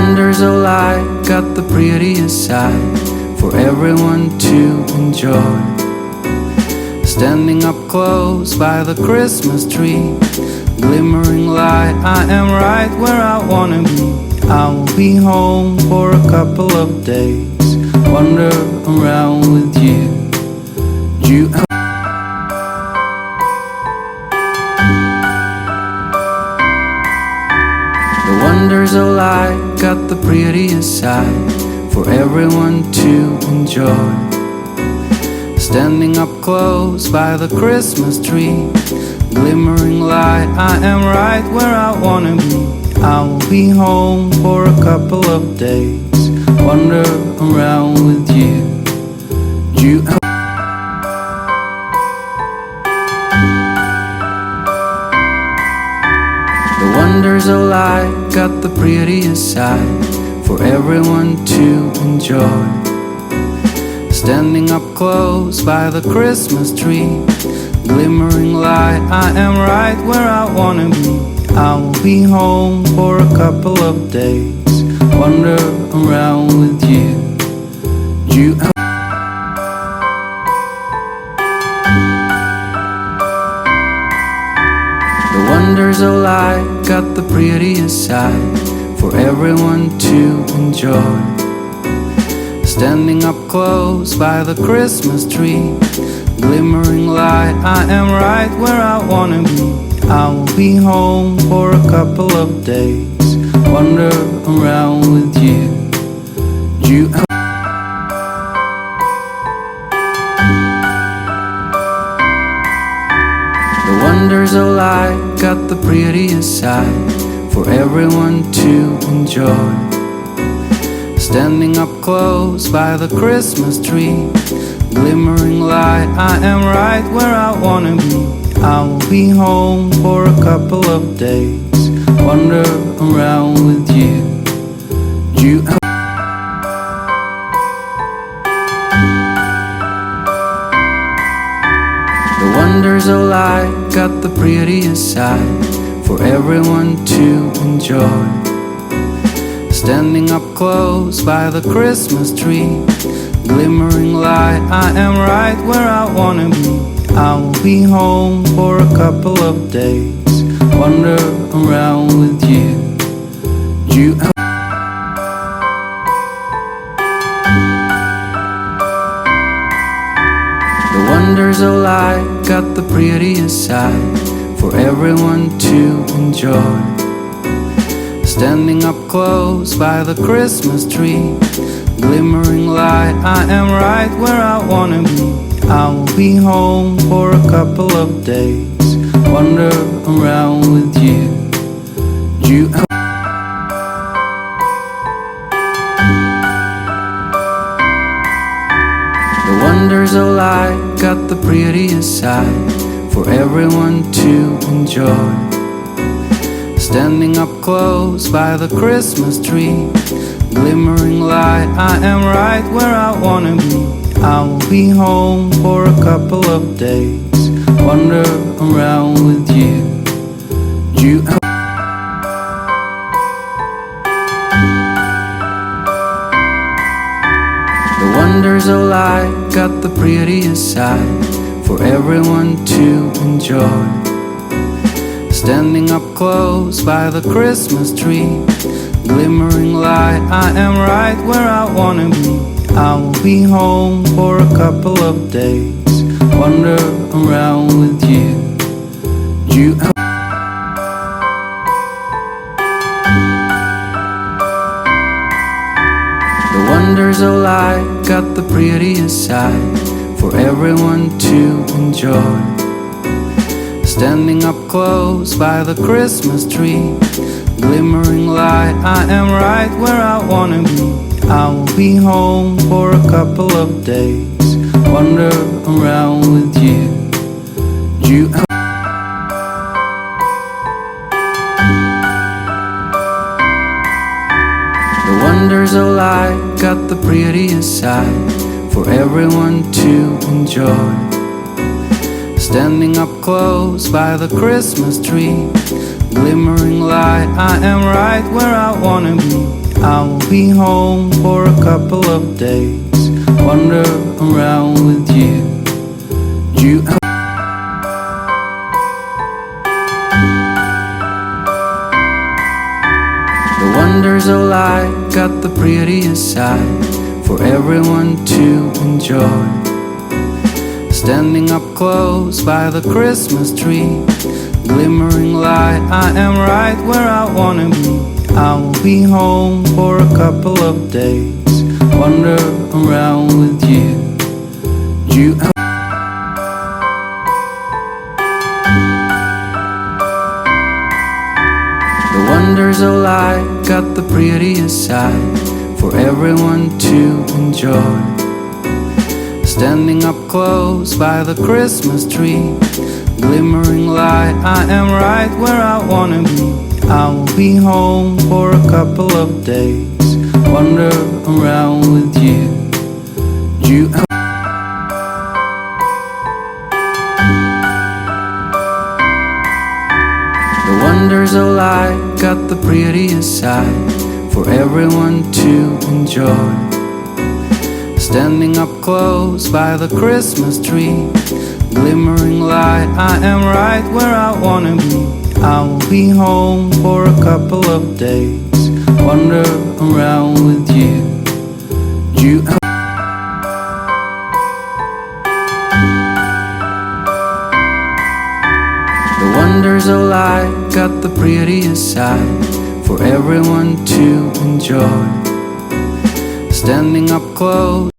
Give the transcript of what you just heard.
wonders of light got the prettiest sight for everyone to enjoy. Standing up close by the Christmas tree, glimmering light, I am right where I wanna be. I will be home for a couple of days, wander around with you. The wonders of light got the prettiest sight for everyone to enjoy. Standing up close by the Christmas tree, glimmering light, I am right where I wanna be. I will be home for a couple of days, wander around with you. The wonders of light got the prettiest sight for everyone to enjoy. Standing up close by the Christmas tree, glimmering light, I am right where I wanna be. I will be home for a couple of days, wander around with you. The wonders of light got the prettiest sight for everyone to enjoy. Standing up close by the Christmas tree, glimmering light, I am right where I wanna be. I will be home for a couple of days, wander around with you. The wonders of light got the prettiest sight for everyone to enjoy. Standing up close by the Christmas tree, glimmering light, I am right where I wanna be. I will be home for a couple of days, wander around with you. The wonders of light got the prettiest sight for everyone to enjoy. Standing up close by the Christmas tree, glimmering light, I am right where I wanna be. I will be home for a couple of days, wander around with you. The wonders of light got the prettiest sight for everyone to enjoy. Standing up close by the Christmas tree, glimmering light, I am right where I wanna be. I will be home for a couple of days, wander around with you. The wonders of light got the prettiest sight for everyone to enjoy. Standing up close by the Christmas tree, glimmering light, I am right where I wanna be. I will be home for a couple of days, wander around with you. The wonders of light got the prettiest sight for everyone to enjoy. Standing up close by the Christmas tree, glimmering light, I am right where I wanna be. I will be home for a couple of days, wander around with you. The wonders of light got the prettiest sight for everyone to enjoy. Standing up close by the Christmas tree, glimmering light, I am right where I wanna be. I will be home for a couple of days, wander around with you. The wonders of light got the prettiest sight for everyone to enjoy. Standing up close by the Christmas tree, glimmering light, I am right where I wanna be. I will be home for a couple of days. Wander around with you. You The wonders of life got the prettiest side for everyone to enjoy. Standing up close by the Christmas tree, glimmering light, I am right where I wanna be. I will be home for a couple of days. Wander around with you. You The wonders of life got the prettiest side for everyone to enjoy. Standing up close by the Christmas tree, glimmering light, I am right where I wanna be. I will be home for a couple of days. Wander around with you. You The wonders of life got the prettiest side for everyone to enjoy. Standing up close by the Christmas tree, glimmering light, I am right where I wanna be. I will be home for a couple of days. Wander around with you. You The wonders of life got the prettiest side for everyone to enjoy. Standing up close